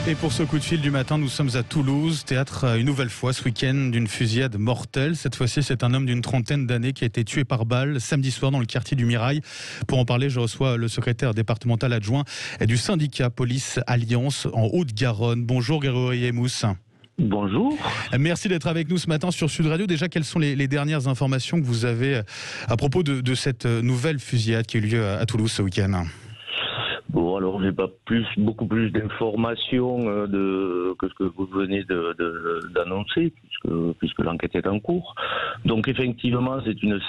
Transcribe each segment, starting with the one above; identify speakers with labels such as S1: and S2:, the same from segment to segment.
S1: Et pour ce coup de fil du matin, nous sommes à Toulouse, théâtre une nouvelle fois ce week-end d'une fusillade mortelle. Cette fois-ci, c'est un homme d'une trentaine d'années qui a été tué par balle samedi soir dans le quartier du Mirail. Pour en parler, je reçois le secrétaire départemental adjoint du syndicat Police Alliance en Haute-Garonne. Bonjour Grégory Emous.
S2: Bonjour.
S1: Merci d'être avec nous ce matin sur Sud Radio. Déjà, quelles sont les dernières informations que vous avez à propos de cette nouvelle fusillade qui a eu lieu à Toulouse ce week-end ?
S2: Bon, alors j'ai pas beaucoup plus d'informations que ce que vous venez d'annoncer, puisque l'enquête est en cours. Donc effectivement, c'est une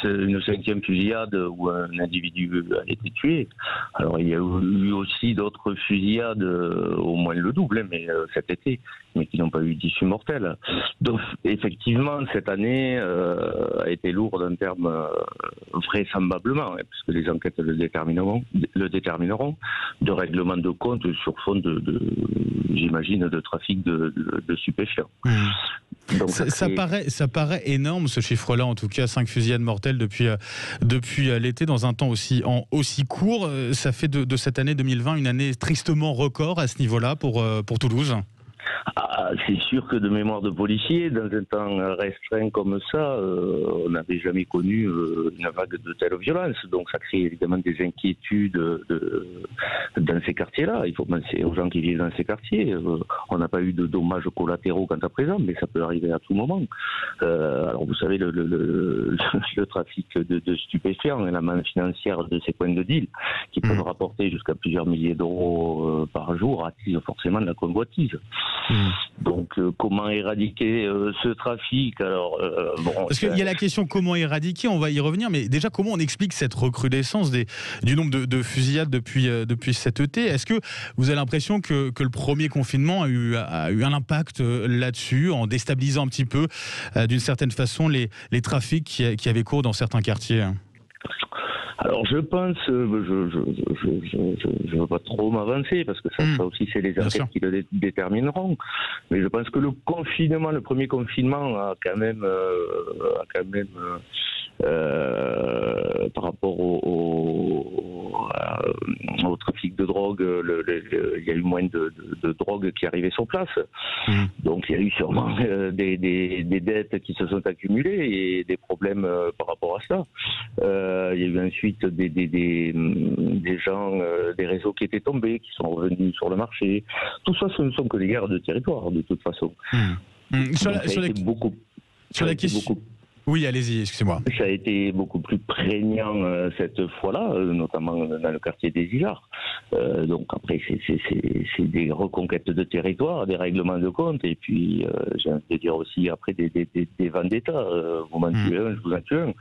S2: cinquième fusillade où un individu a été tué. Alors il y a eu aussi d'autres fusillades, au moins le double, mais cet été, mais qui n'ont pas eu d'issue mortelle. Donc effectivement, cette année a été lourde en termes vraisemblablement, puisque les enquêtes le détermineront, de règlement de compte sur fond j'imagine, de trafic de stupéfiants. Donc
S1: ça paraît énorme ce chiffre-là, en tout cas 5 fusillades mortelles depuis l'été dans un temps aussi court. Ça fait de cette année 2020 une année tristement record à ce niveau-là pour Toulouse.
S2: C'est sûr que de mémoire de policier, dans un temps restreint comme ça, on n'avait jamais connu une vague de telle violence. Donc ça crée évidemment des inquiétudes dans ces quartiers-là. Il faut penser aux gens qui vivent dans ces quartiers. On n'a pas eu de dommages collatéraux quant à présent, mais ça peut arriver à tout moment. Alors vous savez, le trafic de stupéfiants et la manne financière de ces points de deal, qui peuvent rapporter jusqu'à plusieurs milliers d'euros par jour, attise forcément de la convoitise. Donc comment éradiquer ce trafic? Alors
S1: parce qu'il y a la question comment éradiquer, on va y revenir, mais déjà comment on explique cette recrudescence du nombre de fusillades depuis cet été? Est-ce que vous avez l'impression que le premier confinement a eu un impact là-dessus, en déstabilisant un petit peu d'une certaine façon les trafics qui avaient cours dans certains quartiers?
S2: Alors je pense, je ne veux pas trop m'avancer parce que ça aussi c'est les enquêtes qui le détermineront, mais je pense que le premier confinement a quand même par rapport au trafic de drogue, il y a eu moins de drogue qui arrivait sur place. Donc il y a eu sûrement des dettes qui se sont accumulées et des problèmes par rapport à ça. Il y a eu ensuite des gens, des réseaux qui étaient tombés, qui sont revenus sur le marché. Tout ça, ce ne sont que des guerres de territoire, de toute façon.
S1: Sur la question... Oui, allez-y, excusez-moi.
S2: Ça a été beaucoup plus prégnant cette fois-là, notamment dans le quartier des Isards. Donc après, c'est des reconquêtes de territoire, des règlements de compte, et puis j'ai envie de dire aussi après des vendettas. Vous m'en tuez un, je vous en tue un.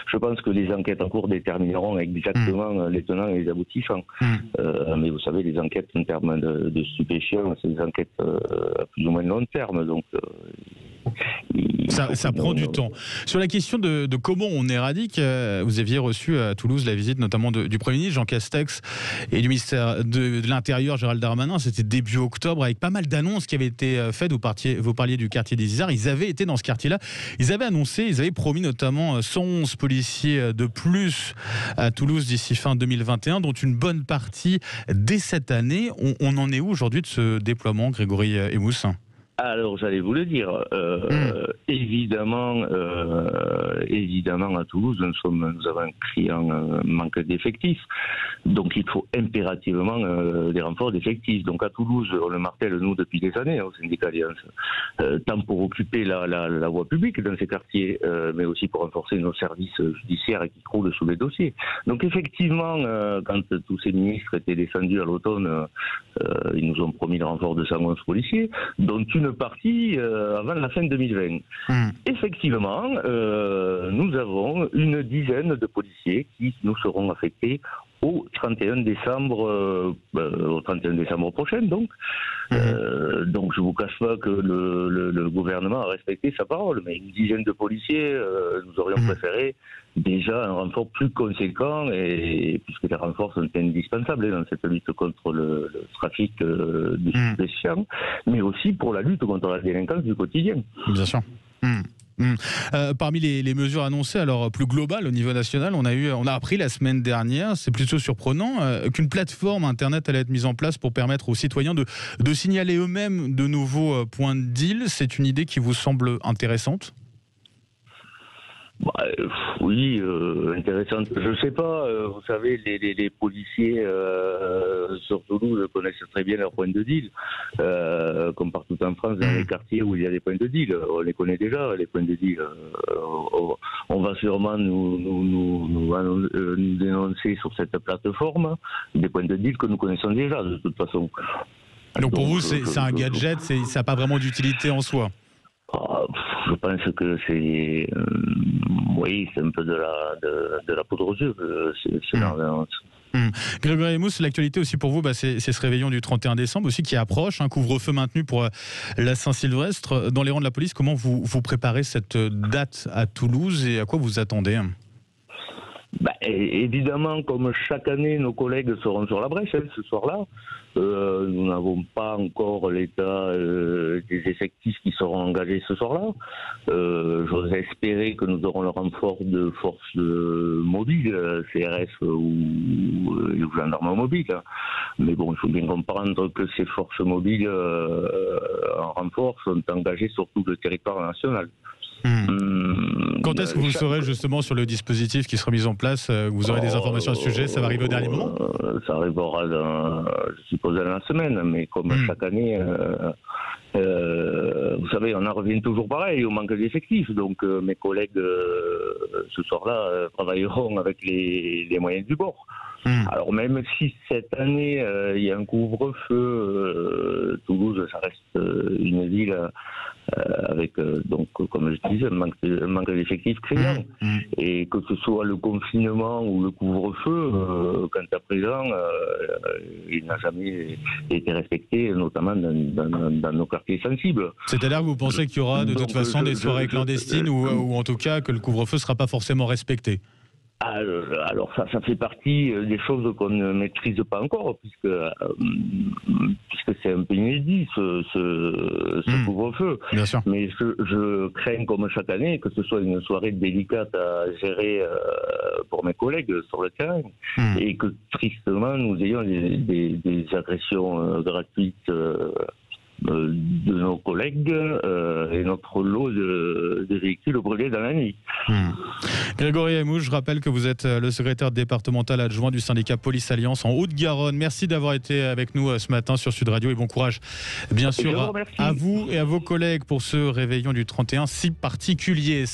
S2: Je pense que les enquêtes en cours détermineront exactement les tenants et les aboutissants. Mais vous savez, les enquêtes en termes de stupéfiants, c'est des enquêtes à plus ou moins long terme, donc...
S1: Ça prend du temps. Sur la question de comment on éradique, vous aviez reçu à Toulouse la visite notamment du Premier ministre Jean Castex et du ministère de l'Intérieur Gérald Darmanin. C'était début octobre avec pas mal d'annonces qui avaient été faites. Vous parliez du quartier des Isards. Ils avaient été dans ce quartier-là. Ils avaient promis notamment 111 policiers de plus à Toulouse d'ici fin 2021, dont une bonne partie dès cette année. On en est où aujourd'hui de ce déploiement, Grégory Emous ?
S2: Alors, j'allais vous le dire. Évidemment, à Toulouse, nous avons un criant manque d'effectifs. Donc, il faut impérativement des renforts d'effectifs. Donc, à Toulouse, on le martèle, nous, depuis des années, au syndicat Alliance, tant pour occuper la voie publique dans ces quartiers, mais aussi pour renforcer nos services judiciaires qui croulent sous les dossiers. Donc, effectivement, quand tous ces ministres étaient descendus à l'automne, ils nous ont promis le renfort de 111 policiers, dont une partie avant la fin 2020. Effectivement, nous avons une dizaine de policiers qui nous seront affectés au 31 décembre prochain. Donc je vous cache pas que le gouvernement a respecté sa parole, mais une dizaine de policiers, nous aurions préféré déjà un renfort plus conséquent, et puisque les renforts sont indispensables dans cette lutte contre le trafic de stupéfiants, mais aussi pour la lutte contre la délinquance du quotidien.
S1: Bien sûr. Parmi les mesures annoncées, alors plus globales au niveau national, on a appris la semaine dernière, c'est plutôt surprenant, qu'une plateforme internet allait être mise en place pour permettre aux citoyens de signaler eux-mêmes de nouveaux points de deal. C'est une idée qui vous semble intéressante ?
S2: Oui, intéressante. Je sais pas, vous savez, les policiers sur Toulouse connaissent très bien leurs points de deal, comme partout en France, dans les quartiers où il y a des points de deal. On les connaît déjà, les points de deal. On va sûrement nous dénoncer sur cette plateforme des points de deal que nous connaissons déjà, de toute façon.
S1: Donc pour vous, c'est un gadget, ça n'a pas vraiment d'utilité en soi ?
S2: Je pense que c'est c'est un peu de la poudre aux yeux.
S1: Grégory Emous, l'actualité aussi pour vous, c'est ce réveillon du 31 décembre aussi qui approche, un couvre-feu maintenu pour la Saint-Sylvestre. Dans les rangs de la police, comment vous préparez cette date à Toulouse et à quoi vous attendez ?
S2: Évidemment, comme chaque année, nos collègues seront sur la brèche ce soir-là. Nous n'avons pas encore l'état des effectifs qui seront engagés ce soir-là. J'ose espérer que nous aurons le renfort de forces mobiles, CRS ou gendarmes mobiles. Mais bon, il faut bien comprendre que ces forces mobiles en renfort sont engagées sur tout le territoire national.
S1: Quand est-ce que vous saurez justement sur le dispositif qui sera mis en place ? Vous aurez des informations à ce sujet ? Ça va arriver au dernier moment ?
S2: Ça arrivera, je suppose, dans la semaine, mais comme chaque année, vous savez, on en revient toujours pareil, au manque d'effectifs. Donc mes collègues, ce soir-là, travailleront avec les moyens du bord. Alors même si cette année, il y a un couvre-feu, Toulouse, ça reste une ville avec, donc, comme je disais, un manque d'effectifs criant. Et que ce soit le confinement ou le couvre-feu, quant à présent, il n'a jamais été respecté, notamment dans nos quartiers sensibles.
S1: C'est-à-dire que vous pensez qu'il y aura de toute façon des soirées clandestines ou en tout cas que le couvre-feu ne sera pas forcément respecté ?
S2: Alors ça fait partie des choses qu'on ne maîtrise pas encore, puisque c'est un peu inédit ce couvre-feu.
S1: Bien sûr.
S2: Mais je crains, comme chaque année, que ce soit une soirée délicate à gérer pour mes collègues sur le terrain, et que tristement nous ayons des agressions gratuites de nos collègues et notre lot de véhicules brûlés dans la nuit.
S1: Grégory Emous, je rappelle que vous êtes le secrétaire départemental adjoint du syndicat Police Alliance en Haute-Garonne. Merci d'avoir été avec nous ce matin sur Sud Radio et bon courage bien sûr à vous et à vos collègues pour ce réveillon du 31 si particulier.